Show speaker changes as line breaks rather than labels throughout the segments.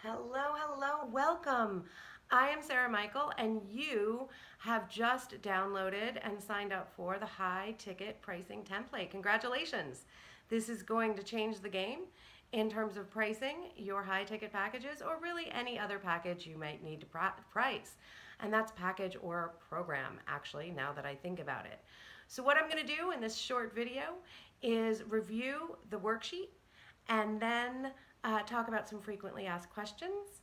Hello, hello, welcome. I am Sarah Michael, and you have just downloaded and signed up for the high ticket pricing template. Congratulations. This is going to change the game in terms of pricing your high ticket packages or really any other package you might need to price. And that's package or program, actually, now that I think about it. So, what I'm going to do in this short video is review the worksheet and then talk about some frequently asked questions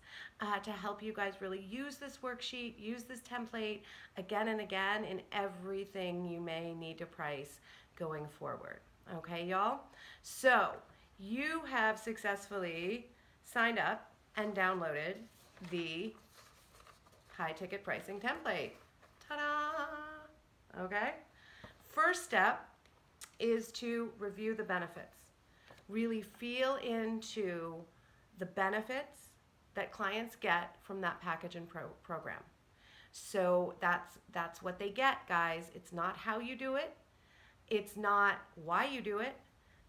to help you guys really use this worksheet, use this template again and again in everything you may need to price going forward. Okay, y'all? So you have successfully signed up and downloaded the high ticket pricing template. Ta-da! Okay? First step is to review the benefits. Really feel into the benefits that clients get from that package and program. So that's what they get, guys. It's not how you do it. It's not why you do it.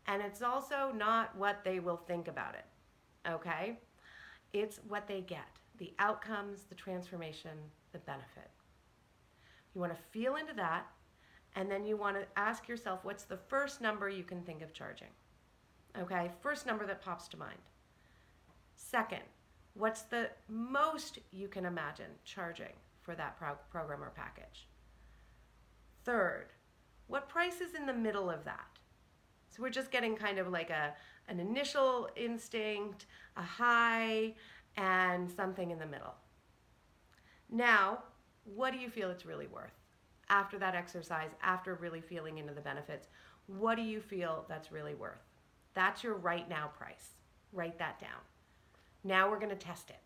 And it's also not what they will think about it. Okay? It's what they get. The outcomes, the transformation, the benefit. You want to feel into that, and then you want to ask yourself, what's the first number you can think of charging? Okay, first number that pops to mind. Second, what's the most you can imagine charging for that program or package? Third, what price is in the middle of that? So we're just getting kind of like an initial instinct, a high, and something in the middle. Now, what do you feel it's really worth? After that exercise, after really feeling into the benefits, what do you feel that's really worth? That's your right now price. Write that down. Now we're going to test it.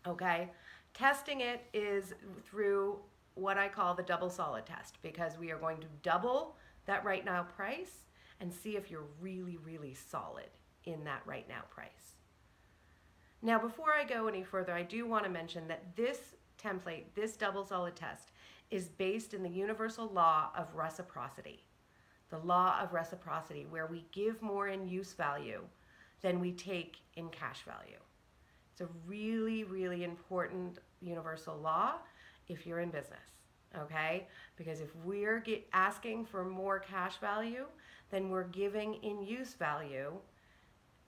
Okay? Testing it is through what I call the double solid test, because we are going to double that right now price and see if you're really, really solid in that right now price. Now, before I go any further, I do want to mention that this template, this double solid test, is based in the universal law of reciprocity. The law of reciprocity, where we give more in use value than we take in cash value. It's a really, really important universal law if you're in business, okay? Because if we're asking for more cash value than we're giving in use value,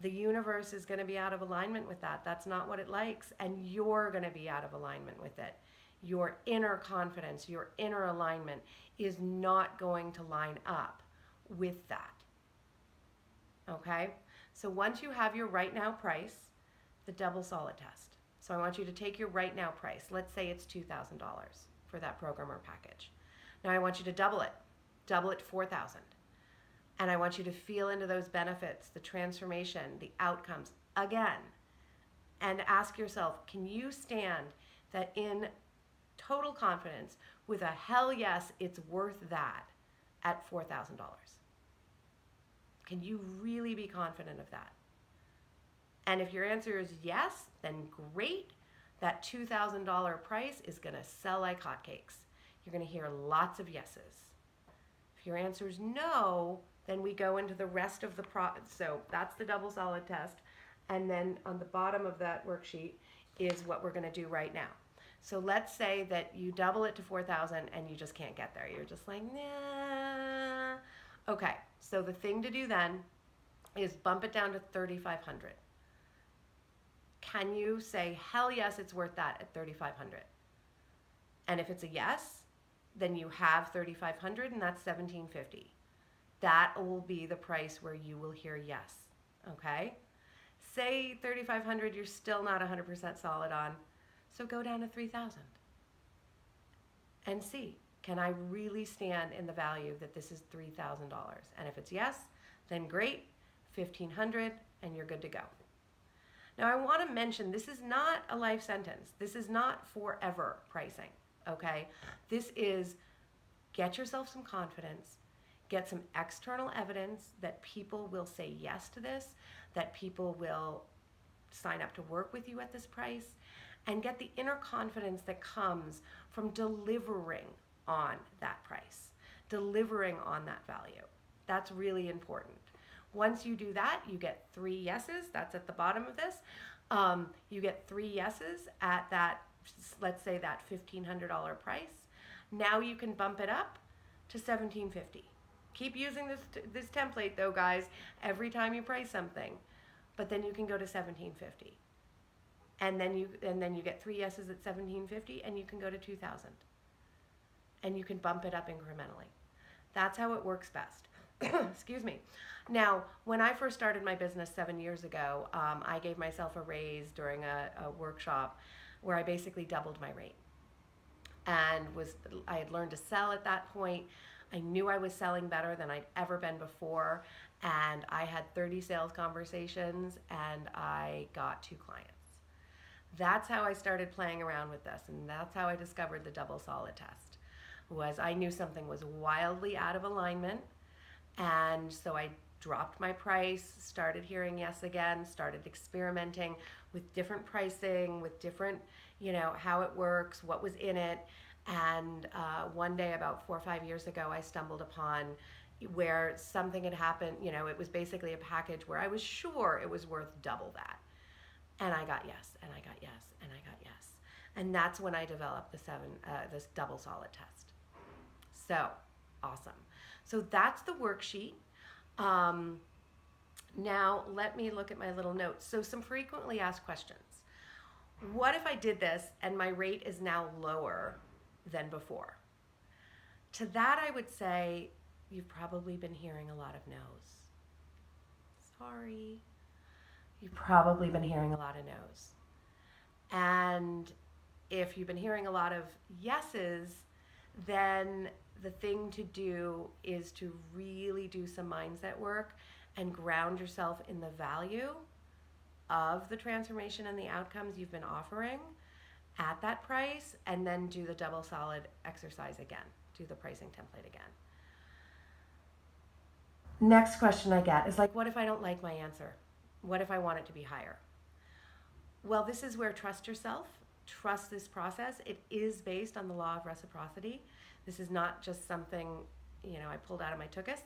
the universe is going to be out of alignment with that. That's not what it likes, and you're going to be out of alignment with it. Your inner confidence, your inner alignment is not going to line up with that. Okay? So once you have your right now price, the double solid test. So I want you to take your right now price. Let's say it's $2,000 for that program or package. Now I want you to double it. Double it to $4,000. And I want you to feel into those benefits, the transformation, the outcomes again. And ask yourself, can you stand that in total confidence with a hell yes, it's worth that at $4,000? Can you really be confident of that? And if your answer is yes, then great. That $2,000 price is going to sell like hotcakes. You're going to hear lots of yeses. If your answer is no, then we go into the rest of the so that's the double solid test. And then on the bottom of that worksheet is what we're going to do right now. So let's say that you double it to 4,000 and you just can't get there. You're just like, nah. Okay, so the thing to do then is bump it down to 3,500. Can you say, hell yes, it's worth that at 3,500? And if it's a yes, then you have 3,500 and that's 1,750. That will be the price where you will hear yes, okay? Say 3,500 you're still not 100% solid on, so go down to 3,000 and see, can I really stand in the value that this is $3,000? And if it's yes, then great, 1,500 and you're good to go. Now I want to mention, this is not a life sentence. This is not forever pricing, okay? This is get yourself some confidence, get some external evidence that people will say yes to this, that people will sign up to work with you at this price, and get the inner confidence that comes from delivering on that price, delivering on that value. That's really important. Once you do that, you get 3 yeses. That's at the bottom of this. You get 3 yeses at that, let's say that $1,500 price. Now you can bump it up to $1,750. Keep using this template though, guys, every time you price something. But then you can go to $1,750. And then you get 3 yeses at $1,750, and you can go to $2,000. And you can bump it up incrementally. That's how it works best. Excuse me. Now, when I first started my business 7 years ago, I gave myself a raise during a workshop where I basically doubled my rate. And I had learned to sell at that point. I knew I was selling better than I'd ever been before, and I had 30 sales conversations, and I got 2 clients. That's how I started playing around with this, and that's how I discovered the double solid test. Was I knew something was wildly out of alignment, and so I dropped my price, started hearing yes again, started experimenting with different pricing, with different, how it works, what was in it. And one day about 4 or 5 years ago, I stumbled upon where something had happened. It was basically a package where I was sure it was worth double that. And I got yes, and I got yes, and I got yes. And that's when I developed this double solid test. So, awesome. So that's the worksheet. Now, let me look at my little notes. So some frequently asked questions. What if I did this and my rate is now lower than before? To that, I would say you've probably been hearing a lot of no's. Sorry. You've probably been hearing a lot of no's. And if you've been hearing a lot of yeses, then the thing to do is to really do some mindset work and ground yourself in the value of the transformation and the outcomes you've been offering at that price, and then do the double solid exercise again. Do the pricing template again. Next question I get is like, what if I don't like my answer? What if I want it to be higher? Well, this is where trust yourself, trust this process. It is based on the law of reciprocity. This is not just something, I pulled out of my tuchus.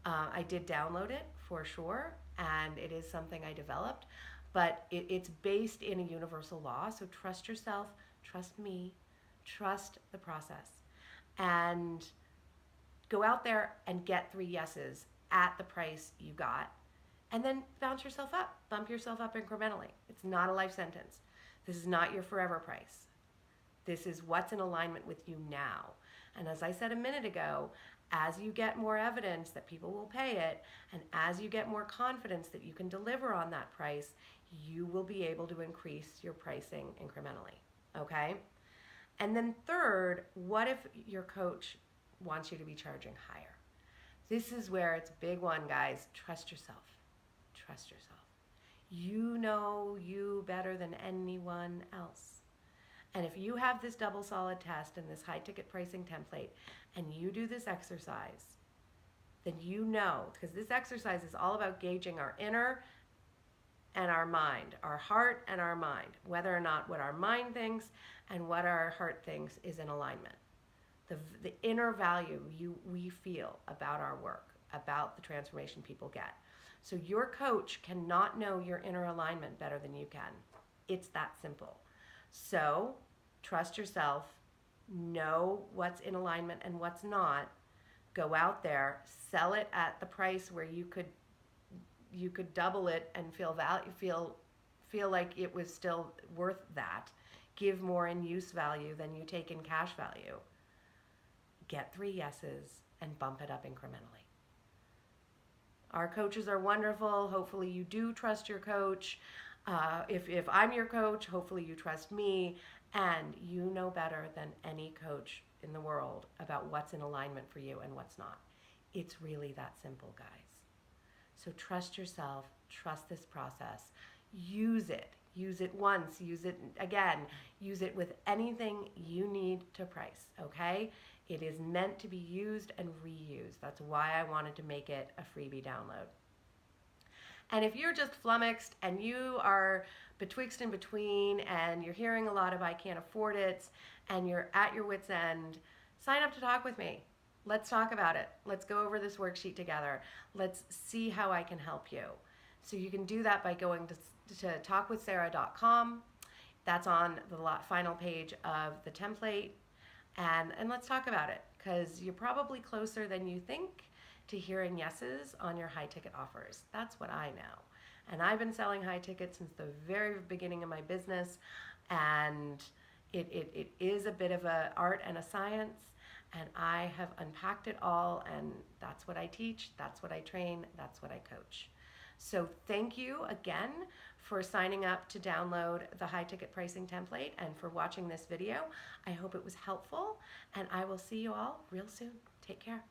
I did download it for sure, and it is something I developed, but it's based in a universal law. So trust yourself, trust me, trust the process, and go out there and get 3 yeses at the price you got, and then bounce yourself up, bump yourself up incrementally. It's not a life sentence. This is not your forever price. This is what's in alignment with you now. And as I said a minute ago, as you get more evidence that people will pay it, and as you get more confidence that you can deliver on that price, you will be able to increase your pricing incrementally, okay? And then third, what if your coach wants you to be charging higher? This is where it's a big one, guys. Trust yourself. Trust yourself. You know you better than anyone else. And if you have this double solid test and this high ticket pricing template, and you do this exercise, then you know, because this exercise is all about gauging our inner and our mind, our heart and our mind, whether or not what our mind thinks and what our heart thinks is in alignment. The inner value we feel about our work, about the transformation people get. So your coach cannot know your inner alignment better than you can. It's that simple. So trust yourself, know what's in alignment and what's not. Go out there, sell it at the price where you could double it and feel like it was still worth that. Give more in use value than you take in cash value. Get 3 yeses and bump it up incrementally. Our coaches are wonderful. Hopefully you do trust your coach. If I'm your coach, hopefully you trust me, and you know better than any coach in the world about what's in alignment for you and what's not. It's really that simple, guys. So trust yourself, trust this process, use it once, use it again, use it with anything you need to price, okay? It is meant to be used and reused. That's why I wanted to make it a freebie download. And if you're just flummoxed and you are betwixt and between and you're hearing a lot of I can't afford it and you're at your wit's end, sign up to talk with me. Let's talk about it. Let's go over this worksheet together. Let's see how I can help you. So you can do that by going to talkwithsarah.com. That's on the final page of the template. And let's talk about it, because you're probably closer than you think to hearing yeses on your high ticket offers. That's what I know. And I've been selling high tickets since the very beginning of my business. And it is a bit of an art and a science. And I have unpacked it all. And that's what I teach. That's what I train. That's what I coach. So thank you again for signing up to download the high ticket pricing template and for watching this video. I hope it was helpful, and I will see you all real soon. Take care.